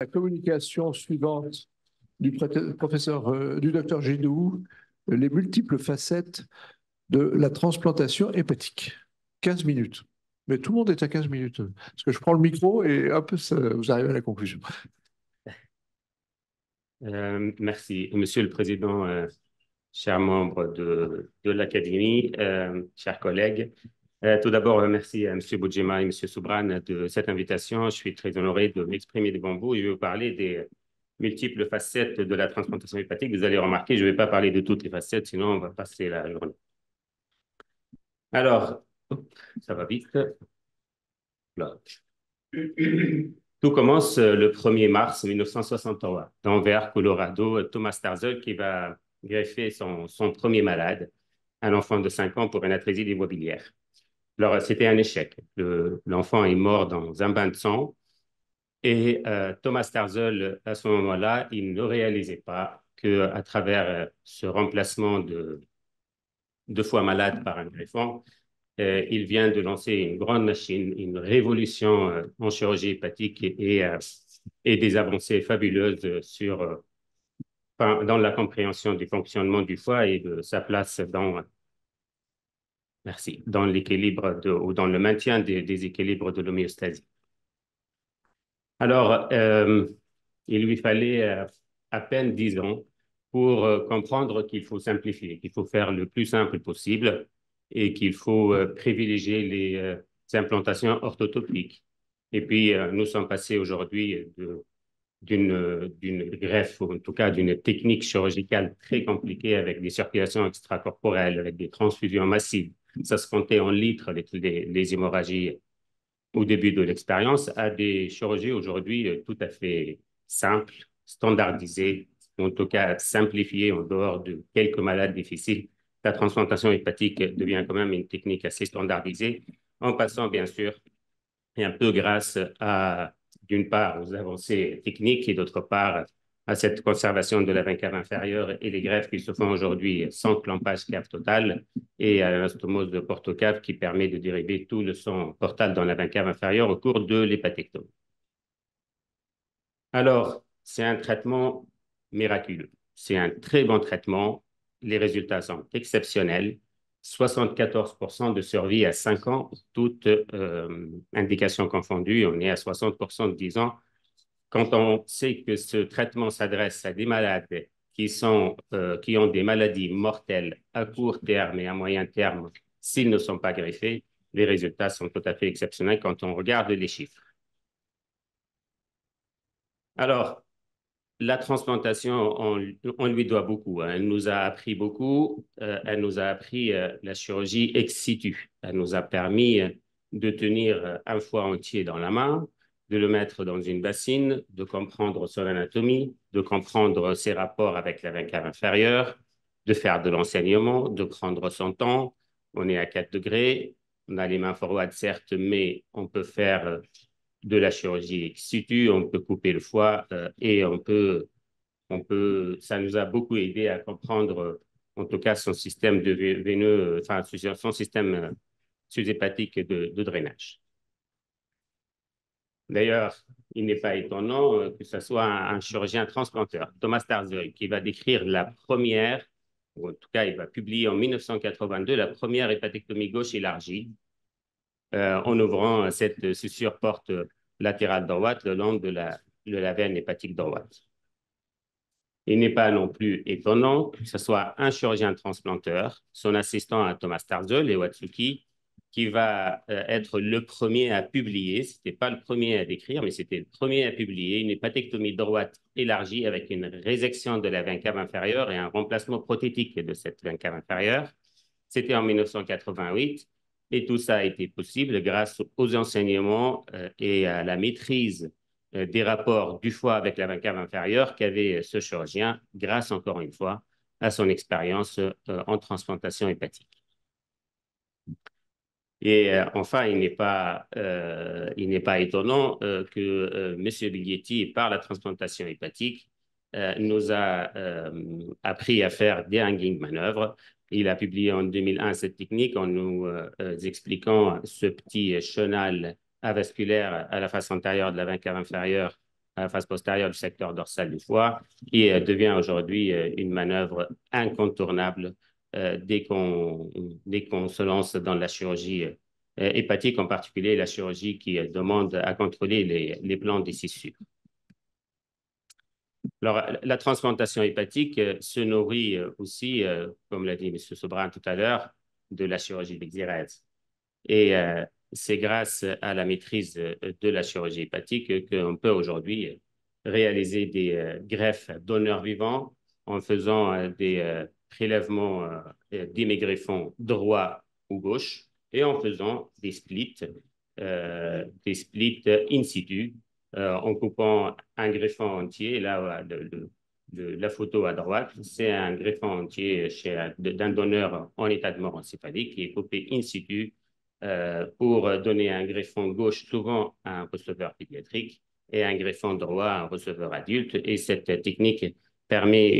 La communication suivante du docteur Gédou, les multiples facettes de la transplantation hépatique. 15 minutes. Mais tout le monde est à 15 minutes. Parce que je prends le micro et hop, vous arrivez à la conclusion. Merci, Monsieur le Président, chers membres de l'Académie, chers collègues. Tout d'abord, merci à Monsieur Boudjema et Monsieur Soubran de cette invitation. Je suis très honoré de m'exprimer devant vous et je vais vous parler des multiples facettes de la transplantation hépatique. Vous allez remarquer, je ne vais pas parler de toutes les facettes, sinon on va passer la journée. Alors, ça va vite. Là. Tout commence le 1er mars 1963 dans Denver, Colorado. Thomas Starzl qui va greffer son premier malade, un enfant de 5 ans pour une atrésie des voies biliaires. Alors, c'était un échec. L'enfant est mort dans un bain de sang et Thomas Starzl, à ce moment-là, il ne réalisait pas qu'à travers ce remplacement de foie malade par un greffon, il vient de lancer une grande machine, une révolution en chirurgie hépatique et des avancées fabuleuses dans la compréhension du fonctionnement du foie et de sa place dans l'équilibre ou dans le maintien des équilibres de l'homéostasie. Alors, il lui fallait à peine 10 ans pour comprendre qu'il faut simplifier, qu'il faut faire le plus simple possible et qu'il faut privilégier les implantations orthotopiques. Et puis, nous sommes passés aujourd'hui d'une greffe, ou en tout cas d'une technique chirurgicale très compliquée avec des circulations extracorporelles, avec des transfusions massives. Ça se comptait en litres, les hémorragies au début de l'expérience, à des chirurgies aujourd'hui tout à fait simples, standardisées, en tout cas simplifiées en dehors de quelques malades difficiles. La transplantation hépatique devient quand même une technique assez standardisée, en passant bien sûr, et un peu grâce à, d'une part, aux avancées techniques et d'autre part, à cette conservation de la veine cave inférieure et les greffes qui se font aujourd'hui sans clampage cave total et à l'anastomose de porte-cave qui permet de dériver tout le sang portal dans la veine cave inférieure au cours de l'hépatectomie. Alors, c'est un traitement miraculeux. C'est un très bon traitement. Les résultats sont exceptionnels. 74% de survie à 5 ans, toutes indications confondues. On est à 60% de 10 ans. Quand on sait que ce traitement s'adresse à des malades qui ont des maladies mortelles à court terme et à moyen terme, s'ils ne sont pas greffés, les résultats sont tout à fait exceptionnels quand on regarde les chiffres. Alors, la transplantation, on lui doit beaucoup. Hein. Elle nous a appris beaucoup. Elle nous a appris la chirurgie ex situ. Elle nous a permis de tenir un foie entier dans la main, de le mettre dans une bassine, de comprendre son anatomie, de comprendre ses rapports avec la veine cave inférieure, de faire de l'enseignement, de prendre son temps. On est à 4 degrés. On a les mains froides, certes, mais on peut faire de la chirurgie ex situ, on peut couper le foie et ça nous a beaucoup aidé à comprendre, en tout cas, son système de veineux, enfin, son système sous-hépatique de drainage. D'ailleurs, il n'est pas étonnant que ce soit un chirurgien transplanteur, Thomas Starzl, qui va décrire la première, ou en tout cas, il va publier en 1982 la première hépatectomie gauche élargie en ouvrant cette suture porte latérale droite le long de la veine hépatique droite. Il n'est pas non plus étonnant que ce soit un chirurgien transplanteur, son assistant à Thomas Starzl, Leo Atsuki, qui va être le premier à publier, ce n'était pas le premier à décrire, mais c'était le premier à publier une hépatectomie droite élargie avec une résection de la veine cave inférieure et un remplacement prothétique de cette veine cave inférieure. C'était en 1988 et tout ça a été possible grâce aux enseignements et à la maîtrise des rapports du foie avec la veine cave inférieure qu'avait ce chirurgien grâce encore une fois à son expérience en transplantation hépatique. Et enfin, il n'est pas étonnant que M. Biglietti, par la transplantation hépatique, nous a appris à faire des hanging manœuvres. Il a publié en 2001 cette technique en nous expliquant ce petit chenal avasculaire à la face antérieure de la veine cave inférieure à la face postérieure du secteur dorsal du foie, qui devient aujourd'hui une manœuvre incontournable dès qu'on se lance dans la chirurgie hépatique, en particulier la chirurgie qui demande à contrôler les plans des cissures. Alors, la transplantation hépatique se nourrit aussi, comme l'a dit M. Sobran tout à l'heure, de la chirurgie d'exirèse. Et c'est grâce à la maîtrise de la chirurgie hépatique qu'on peut aujourd'hui réaliser des greffes donneurs vivants en faisant des prélèvements d'hémogreffons droit ou gauche et en faisant des splits in situ, en coupant un greffon entier. Là, la photo à droite, c'est un greffon entier d'un donneur en état de mort encéphalique qui est coupé in situ pour donner un greffon gauche souvent à un receveur pédiatrique et un greffon droit à un receveur adulte. Et cette technique permet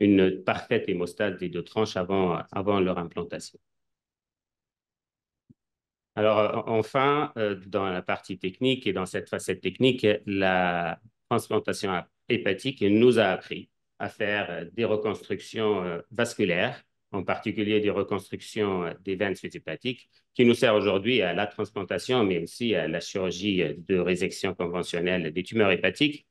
une parfaite hémostase des deux tranches avant leur implantation. Alors, enfin, dans la partie technique et dans cette facette technique, la transplantation hépatique nous a appris à faire des reconstructions vasculaires, en particulier des reconstructions des veines hépatiques, qui nous sert aujourd'hui à la transplantation, mais aussi à la chirurgie de résection conventionnelle des tumeurs hépatiques.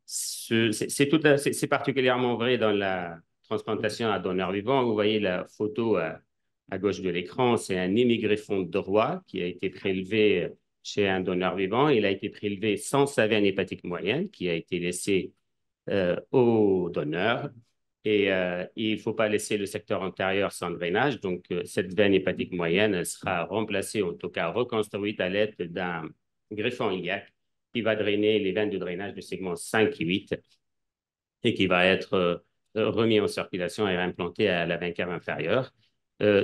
C'est particulièrement vrai dans la transplantation à donneur vivant. Vous voyez la photo à gauche de l'écran, c'est un hémigreffon droit qui a été prélevé chez un donneur vivant. Il a été prélevé sans sa veine hépatique moyenne qui a été laissée au donneur. Et il ne faut pas laisser le secteur antérieur sans drainage. Donc, cette veine hépatique moyenne sera remplacée, en tout cas reconstruite à l'aide d'un greffon iliaque qui va drainer les veines de drainage du segment 5 et 8 et qui va être remis en circulation et réimplanté à la veine cave inférieure.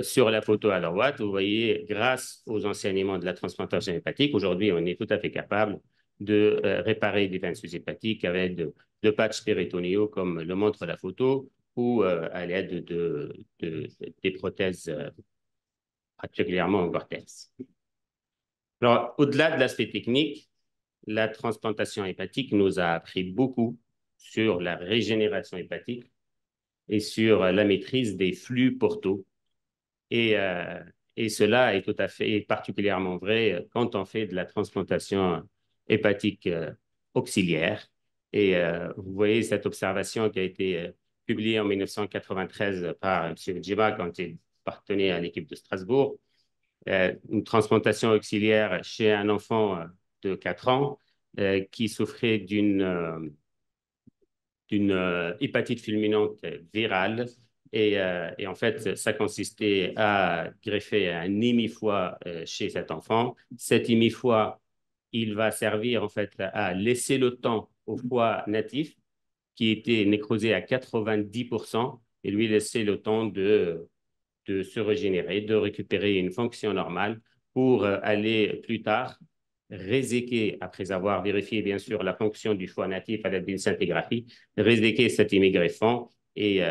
Sur la photo à droite, vous voyez, grâce aux enseignements de la transplantation hépatique, aujourd'hui, on est tout à fait capable de réparer des veines sous-hépatiques avec de patchs péritonéaux, comme le montre la photo, ou à l'aide des prothèses particulièrement en Gore-Tex. Alors, au-delà de l'aspect technique, la transplantation hépatique nous a appris beaucoup sur la régénération hépatique et sur la maîtrise des flux portaux. Et cela est tout à fait particulièrement vrai quand on fait de la transplantation hépatique auxiliaire. Et vous voyez cette observation qui a été publiée en 1993 par M. Djiba quand il appartenait à l'équipe de Strasbourg. Une transplantation auxiliaire chez un enfant de 4 ans qui souffrait d'une hépatite fulminante virale. Et en fait, ça consistait à greffer un hémifoie chez cet enfant. Cet hémifoie, il va servir en fait à laisser le temps au foie natif qui était nécrosé à 90% et lui laisser le temps de se régénérer, de récupérer une fonction normale pour aller plus tard réséquer, après avoir vérifié bien sûr la fonction du foie natif à l'aide d'une scintigraphie, réséquer cet hémigreffon et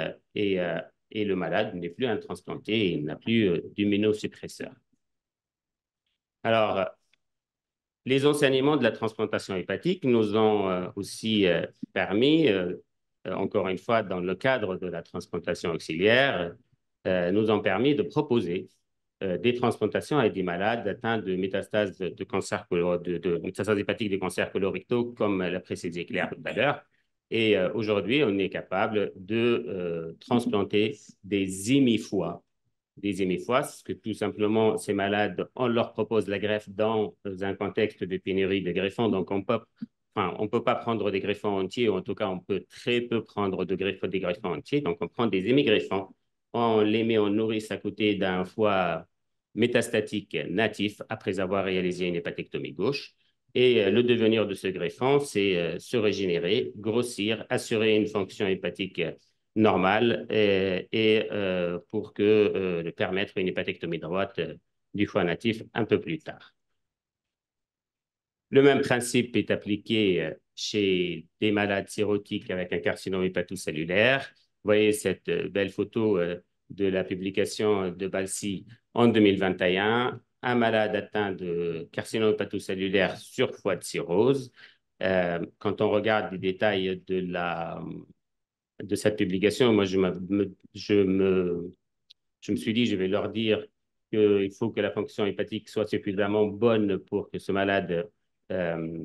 le malade n'est plus un transplanté et il n'a plus d'immunosuppresseur. Alors, les enseignements de la transplantation hépatique nous ont aussi permis, encore une fois, dans le cadre de la transplantation auxiliaire, nous ont permis de proposer des transplantations à des malades atteints de métastases de cancer de métastases hépatiques de cancer colorectaux, comme l'a précisé Claire tout à l'heure. Et aujourd'hui, on est capable de transplanter des hémifoies. Des hémifoies, parce que tout simplement, ces malades, on leur propose la greffe dans un contexte de pénurie de greffons. Donc, on peut pas prendre des greffons entiers, ou en tout cas, on peut très peu prendre des greffons entiers. Donc, on prend des hémigreffons, on les met en nourrice à côté d'un foie métastatique natif après avoir réalisé une hépatectomie gauche. Et le devenir de ce greffon, c'est se régénérer, grossir, assurer une fonction hépatique normale pour permettre une hépatectomie droite du foie natif un peu plus tard. Le même principe est appliqué chez des malades cirrhotiques avec un carcinome hépatocellulaire. Vous voyez cette belle photo de la publication de Balsi en 2021. Un malade atteint de carcinome hépatocellulaire sur foie de cirrhose. Quand on regarde les détails de cette publication, moi, je me suis dit, je vais leur dire qu'il faut que la fonction hépatique soit suffisamment bonne pour que euh,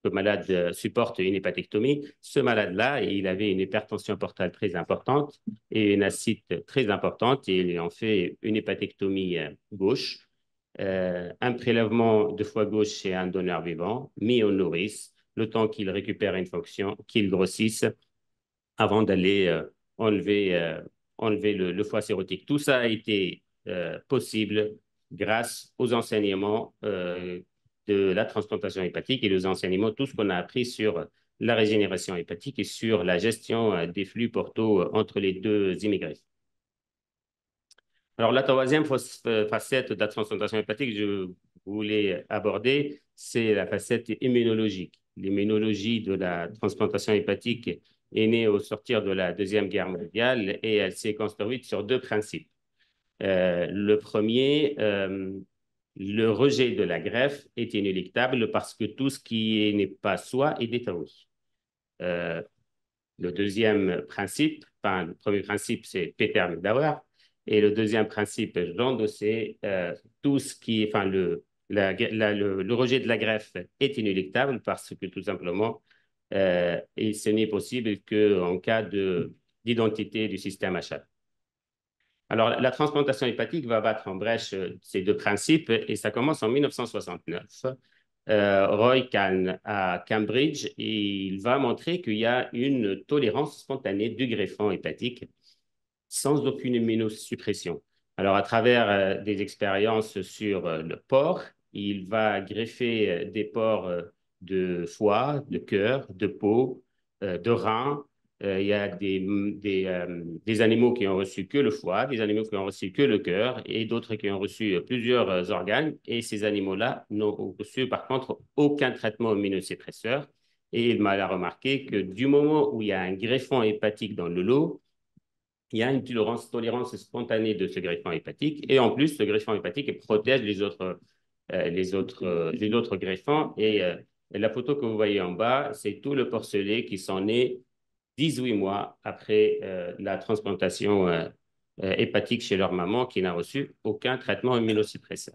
ce malade supporte une hépatectomie. Ce malade-là, il avait une hypertension portale très importante et une acide très importante et ils ont fait une hépatectomie gauche, un prélèvement de foie gauche chez un donneur vivant, mis au nourrice, le temps qu'il récupère une fonction, qu'il grossisse avant d'aller enlever le foie cirrhotique. Tout ça a été possible grâce aux enseignements de la transplantation hépatique et aux enseignements, tout ce qu'on a appris sur la régénération hépatique et sur la gestion des flux portaux entre les deux immigrés. Alors, la troisième facette de la transplantation hépatique que je voulais aborder, c'est la facette immunologique. L'immunologie de la transplantation hépatique est née au sortir de la Deuxième Guerre mondiale et elle s'est construite sur deux principes. Le premier, le rejet de la greffe est inéluctable parce que tout ce qui n'est pas soi est détruit. Le deuxième principe, enfin, le premier principe, c'est Peter Medauer, et le deuxième principe, Jean Dossé, tout ce qui, enfin, le rejet de la greffe est inéluctable parce que tout simplement, et ce n'est possible qu'en cas d'identité du système HLA. Alors, la transplantation hépatique va battre en brèche ces deux principes et ça commence en 1969. Roy Kahn à Cambridge et il va montrer qu'il y a une tolérance spontanée du greffon hépatique sans aucune immunosuppression. Alors, à travers des expériences sur le porc, il va greffer des porcs de foie, de cœur, de peau, de rein. Il y a des animaux qui ont reçu que le foie, des animaux qui ont reçu que le cœur et d'autres qui ont reçu plusieurs organes. Et ces animaux-là n'ont reçu par contre aucun traitement immunosuppresseur. Et il m'a remarqué que du moment où il y a un greffon hépatique dans le lot, il y a une tolérance spontanée de ce greffon hépatique. Et en plus, ce greffon hépatique protège les autres greffons. Et la photo que vous voyez en bas, c'est tout le porcelet qui s'en est 18 mois après la transplantation hépatique chez leur maman qui n'a reçu aucun traitement immunosuppresseur.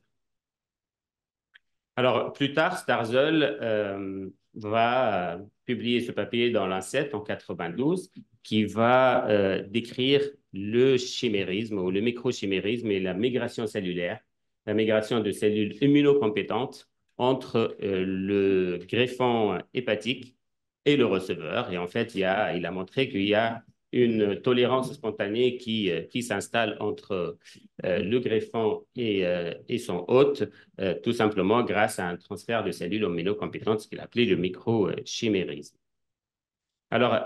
Alors, plus tard, Starzl va publier ce papier dans Lancet en 92 qui va décrire le chimérisme ou le microchimérisme et la migration cellulaire, la migration de cellules immunocompétentes entre le greffon hépatique et le receveur. Et en fait, il a montré qu'il y a une tolérance spontanée qui s'installe entre le greffon et son hôte, tout simplement grâce à un transfert de cellules immunocompétentes, ce qu'il appelait le microchimérisme. Alors,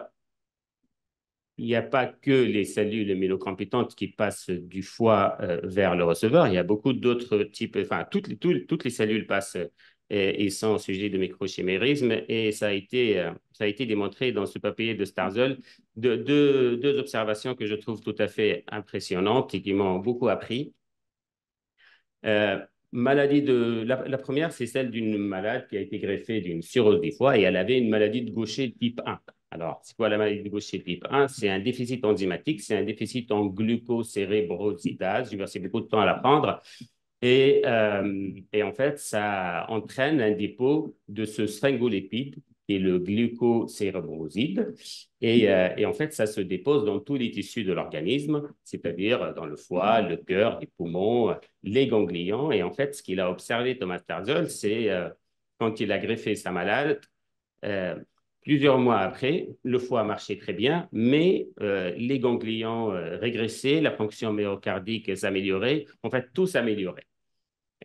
il n'y a pas que les cellules immunocompétentes qui passent du foie vers le receveur. Il y a beaucoup d'autres types, enfin, toutes les cellules passent et sont sujets de microchimérisme. Et ça a été démontré dans ce papier de Starzl, deux observations que je trouve tout à fait impressionnantes et qui m'ont beaucoup appris. La première, c'est celle d'une malade qui a été greffée d'une cirrhose du foie et elle avait une maladie de Gaucher type 1. Alors, c'est quoi la maladie de Gaucher type 1? C'est un déficit enzymatique, c'est un déficit en glucocérébrosidase. J'ai passé beaucoup de temps à l'apprendre. Et en fait, ça entraîne un dépôt de ce sphingolipide qui est le glucocérébroside. Et en fait, ça se dépose dans tous les tissus de l'organisme, c'est-à-dire dans le foie, le cœur, les poumons, les ganglions. Et en fait, ce qu'il a observé, Thomas Starzl, c'est quand il a greffé sa malade, plusieurs mois après, le foie marchait très bien, mais les ganglions régressaient, la fonction myocardique s'améliorait, en fait, tout s'améliorait.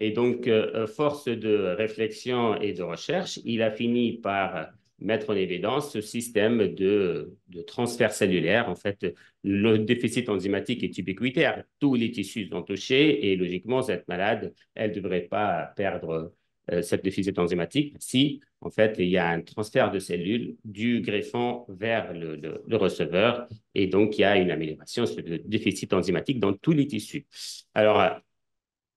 Et donc, force de réflexion et de recherche, il a fini par mettre en évidence ce système de transfert cellulaire. En fait, le déficit enzymatique est ubiquitaire. Tous les tissus sont touchés et logiquement, cette malade, elle ne devrait pas perdre cette déficit enzymatique si, en fait, il y a un transfert de cellules du greffon vers le receveur et donc il y a une amélioration de déficit enzymatique dans tous les tissus. Alors,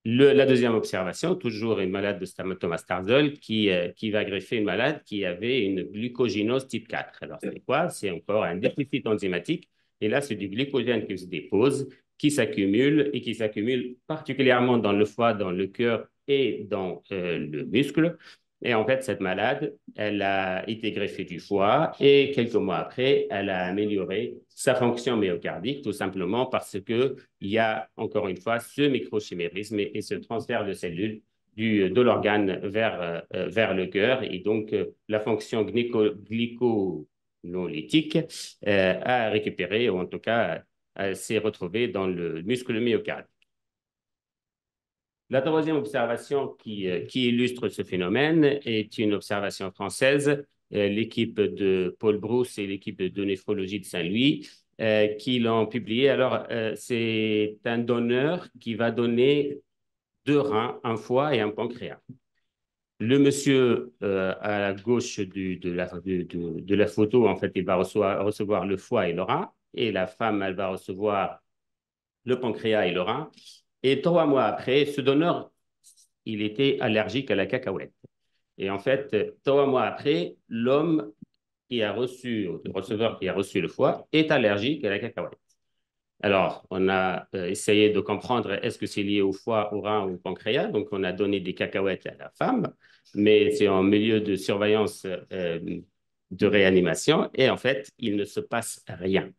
La deuxième observation, toujours une malade de stomatomastorsol qui va greffer une malade qui avait une glucoginose type 4. Alors, c'est quoi? C'est encore un déficit enzymatique. Et là, c'est du glycogène qui se dépose, qui s'accumule et qui s'accumule particulièrement dans le foie, dans le cœur et dans le muscle. Et en fait, cette malade, elle a été greffée du foie et quelques mois après, elle a amélioré sa fonction myocardique tout simplement parce qu'il y a encore une fois ce microchimérisme et ce transfert de cellules de l'organe vers le cœur. Et donc, la fonction glycolytique a récupéré, ou en tout cas, s'est retrouvée dans le muscle myocardique. La troisième observation qui illustre ce phénomène est une observation française, l'équipe de Paul Brousse et l'équipe de néphrologie de Saint-Louis, qui l'ont publié. Alors, c'est un donneur qui va donner 2 reins, un foie et un pancréas. Le monsieur à la gauche de la photo, en fait, il va recevoir le foie et le rein, et la femme, elle va recevoir le pancréas et le rein. Et 3 mois après, ce donneur, il était allergique à la cacahuète. Et en fait, 3 mois après, l'homme qui a reçu, le receveur qui a reçu le foie, est allergique à la cacahuète. Alors, on a essayé de comprendre est-ce que c'est lié au foie, au rein ou au pancréas. Donc, on a donné des cacahuètes à la femme, mais c'est en milieu de surveillance de réanimation. Et en fait, il ne se passe rien.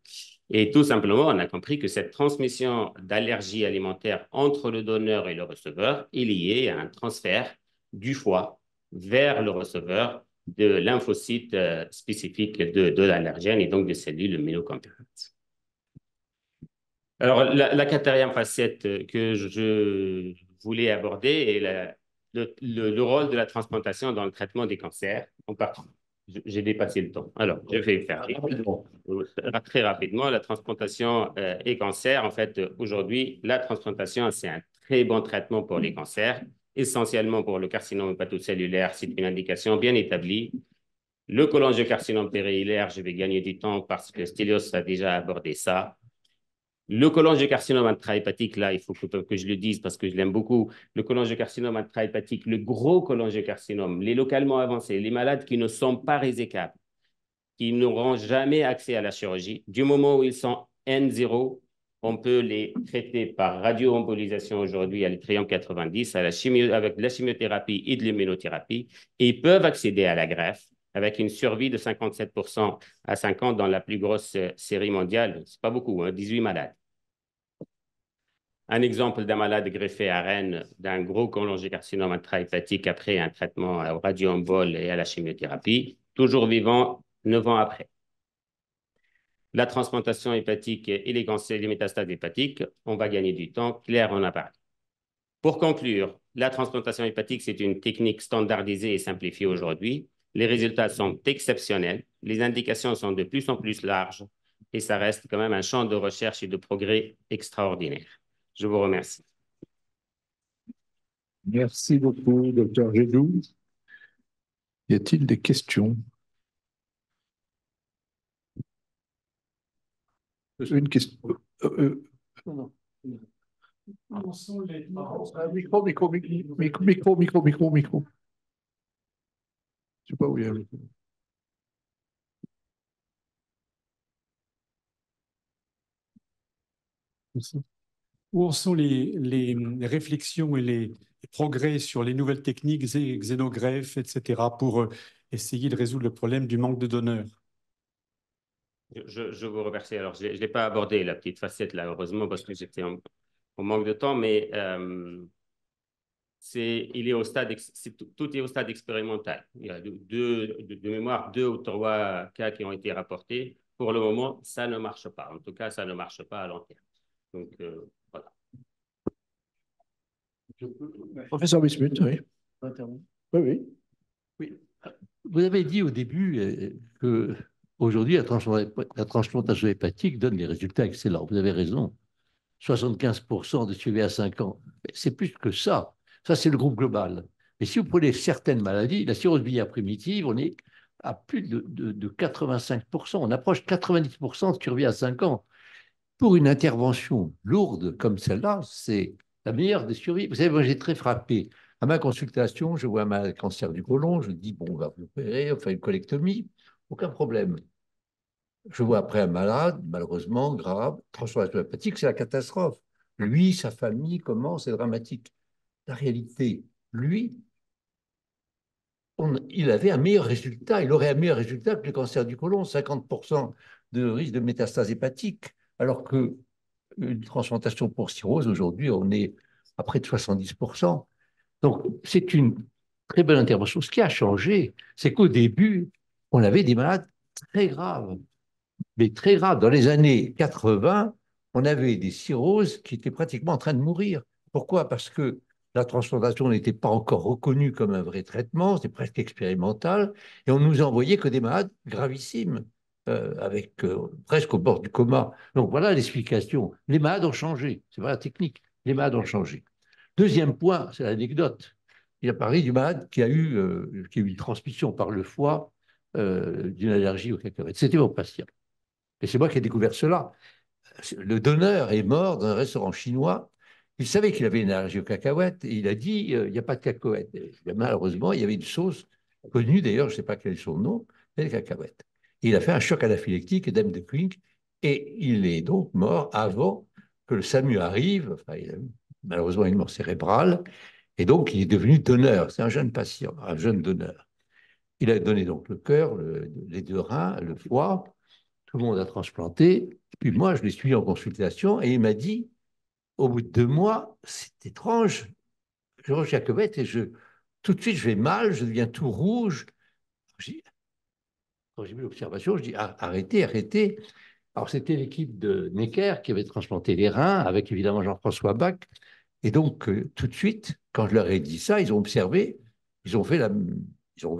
Et tout simplement, on a compris que cette transmission d'allergie alimentaire entre le donneur et le receveur est liée à un transfert du foie vers le receveur de lymphocytes spécifiques de l'allergène et donc de cellules immunocompétentes. Alors, la quatrième facette que je voulais aborder est le rôle de la transplantation dans le traitement des cancers. J'ai dépassé le temps. Alors, je vais faire très rapidement. La transplantation et cancer, en fait, aujourd'hui, la transplantation, c'est un très bon traitement pour les cancers, essentiellement pour le carcinome hépatocellulaire. C'est une indication bien établie. Le cholangiocarcinome périhilaire, je vais gagner du temps parce que Stelios a déjà abordé ça. Le cholangiocarcinome intrahépatique, là, il faut que je le dise parce que je l'aime beaucoup. Le cholangiocarcinome intrahépatique, le gros cholangiocarcinome, les localement avancés, les malades qui ne sont pas résécables, qui n'auront jamais accès à la chirurgie, du moment où ils sont N0, on peut les traiter par radioembolisation aujourd'hui à l'yttrium 90, avec de la chimiothérapie et de l'immunothérapie, et ils peuvent accéder à la greffe avec une survie de 57% à 5 ans dans la plus grosse série mondiale. Ce n'est pas beaucoup, 18 malades. Un exemple d'un malade greffé à Rennes d'un gros cholangiocarcinome intrahépatique après un traitement au radioembol et à la chimiothérapie, toujours vivant 9 ans après. La transplantation hépatique et les cancers, les métastases hépatiques, on va gagner du temps. Claire en a parlé. Pour conclure, la transplantation hépatique, c'est une technique standardisée et simplifiée aujourd'hui. Les résultats sont exceptionnels. Les indications sont de plus en plus larges et ça reste quand même un champ de recherche et de progrès extraordinaire. Je vous remercie. Merci beaucoup, docteur Gédou. Y a-t-il des questions? Une question. Micro. Je sais pas où il y a le micro. Où en sont les réflexions et les progrès sur les nouvelles techniques, xénogreffes, etc., pour essayer de résoudre le problème du manque de donneurs? Je vous remercie. Alors, je ne l'ai pas abordé, la petite facette, là, heureusement, parce que j'étais en manque de temps, mais il est au stade, tout est au stade expérimental. Il y a de mémoire 2 ou 3 cas qui ont été rapportés. Pour le moment, ça ne marche pas. En tout cas, ça ne marche pas à long terme. Donc, voilà. Professeur Bismuth, oui. Oui. Oui. Vous avez dit au début que aujourd'hui, la transplantation hépatique donne des résultats excellents. Vous avez raison. 75% de suivi à 5 ans. C'est plus que ça. Ça, c'est le groupe global. Mais si vous prenez certaines maladies, la cirrhose biliaire primitive, on est à plus de 85%. On approche 90% de survie à 5 ans. Pour une intervention lourde comme celle-là, c'est la meilleure des survies. Vous savez, moi, j'ai très frappé. À ma consultation, je vois un malade cancer du côlon, je dis, bon, on va vous opérer, on fait une colectomie, aucun problème. Je vois après un malade, malheureusement, grave, transformation hépatique, c'est la catastrophe. Lui, sa famille, comment, c'est dramatique. La réalité, lui, il avait un meilleur résultat, il aurait un meilleur résultat que le cancer du côlon, 50% de risque de métastase hépatique, alors que une transplantation pour cirrhose, aujourd'hui, on est à près de 70%. Donc, c'est une très bonne intervention. Ce qui a changé, c'est qu'au début, on avait des malades très graves, mais très graves. Dans les années 80, on avait des cirrhoses qui étaient pratiquement en train de mourir. Pourquoi? Parce que la transplantation n'était pas encore reconnue comme un vrai traitement, c'était presque expérimental, et on nous envoyait que des malades gravissimes, presque au bord du coma. Donc voilà l'explication. Les malades ont changé, c'est pas la technique, les malades ont changé. Deuxième point, c'est l'anecdote. Il a parlé du malade qui a eu une transmission par le foie d'une allergie aux cacahuètes. C'était mon patient. Et c'est moi qui ai découvert cela. Le donneur est mort dans un restaurant chinois. Il savait qu'il avait une allergie aux cacahuètes et il a dit il n'y a pas de cacahuètes. Et malheureusement, il y avait une sauce connue, d'ailleurs, je ne sais pas quel est son nom, les cacahuètes. Et il a fait un choc anaphylactique, edème de Quincke, et il est donc mort avant que le SAMU arrive. Enfin, il a eu malheureusement une mort cérébrale. Et donc, il est devenu donneur. C'est un jeune patient, un jeune donneur. Il a donné donc le cœur, les deux reins, le foie. Tout le monde a transplanté. Puis moi, je l'ai suivi en consultation et il m'a dit, au bout de 2 mois, c'est étrange, je mange cacahuète et tout de suite, je vais mal, je deviens tout rouge. Quand j'ai vu l'observation, je dis, arrêtez, arrêtez. Alors, c'était l'équipe de Necker qui avait transplanté les reins, avec évidemment Jean-François Bach. Et donc, tout de suite, quand je leur ai dit ça, ils ont observé, ils ont vu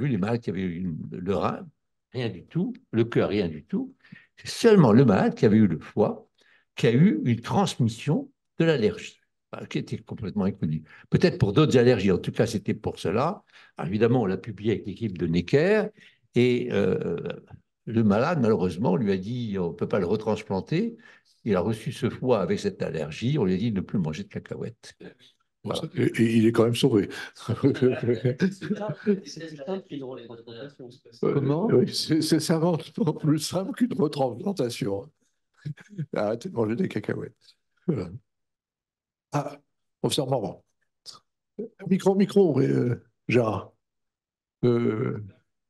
les malades qui avaient eu le rein, rien du tout, le cœur, rien du tout. C'est seulement le malade qui avait eu le foie qui a eu une transmission de l'allergie, qui était complètement inconnue. Peut-être pour d'autres allergies, en tout cas, c'était pour cela. Alors, évidemment, on l'a publié avec l'équipe de Necker, et le malade, malheureusement, lui a dit on ne peut pas le retransplanter. Il a reçu ce foie avec cette allergie. On lui a dit de ne plus manger de cacahuètes. Voilà. Et il est quand même sauvé. Comment? Oui, c'est savamment plus simple qu'une retransplantation. Arrêtez de manger des cacahuètes. Voilà. Ah, professeur Morvan. Micro, Gérard.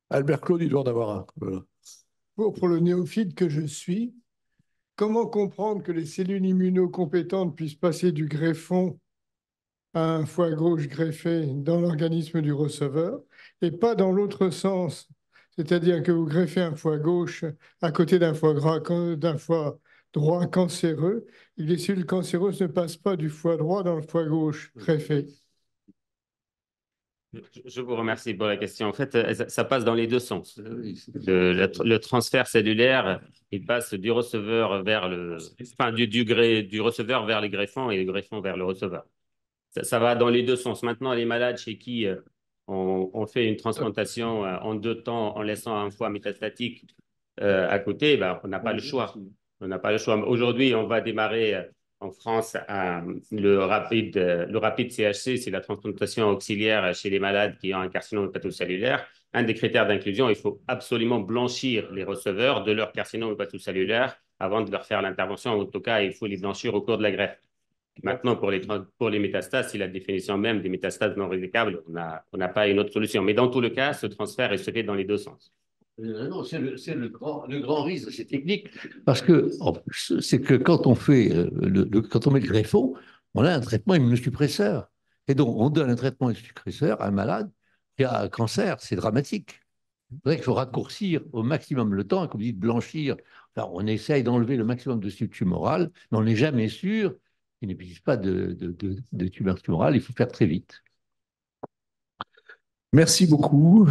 Albert Claude, il doit en avoir un. Voilà. Pour le néophyte que je suis, comment comprendre que les cellules immunocompétentes puissent passer du greffon à un foie gauche greffé dans l'organisme du receveur et pas dans l'autre sens? C'est-à-dire que vous greffez un foie gauche à côté d'un foie droit cancéreux et que les cellules cancéreuses ne passent pas du foie droit dans le foie gauche greffé. Je vous remercie pour la question. En fait, ça passe dans les deux sens. Le transfert cellulaire, il passe du receveur vers du receveur vers les greffons et le greffon vers le receveur. Ça va dans les deux sens. Maintenant, les malades chez qui on fait une transplantation en 2 temps en laissant un foie métastatique à côté, ben, on n'a pas le choix. On n'a pas le choix. Aujourd'hui, on va démarrer en France le rapide CHC, c'est la transplantation auxiliaire chez les malades qui ont un carcinome hépatocellulaire. Un des critères d'inclusion, il faut absolument blanchir les receveurs de leur carcinome hépatocellulaire avant de leur faire l'intervention. En tout cas, il faut les blanchir au cours de la greffe. Maintenant, pour les métastases, c'est la définition même des métastases non résécables. On n'a pas une autre solution. Mais dans tout le cas, ce transfert est fait dans les deux sens. Non, c'est le grand risque de ces techniques, parce que c'est que quand on fait quand on met le greffon, on a un traitement immunosuppresseur. Et donc, on donne un traitement immunosuppresseur à un malade qui a un cancer. C'est dramatique. C'est vrai qu'il faut raccourcir au maximum le temps, comme vous dites, blanchir. Alors, on essaye d'enlever le maximum de cellules tumorales, mais on n'est jamais sûr qu'il n'existe pas de tumeur tumorale. Il faut faire très vite. Merci beaucoup.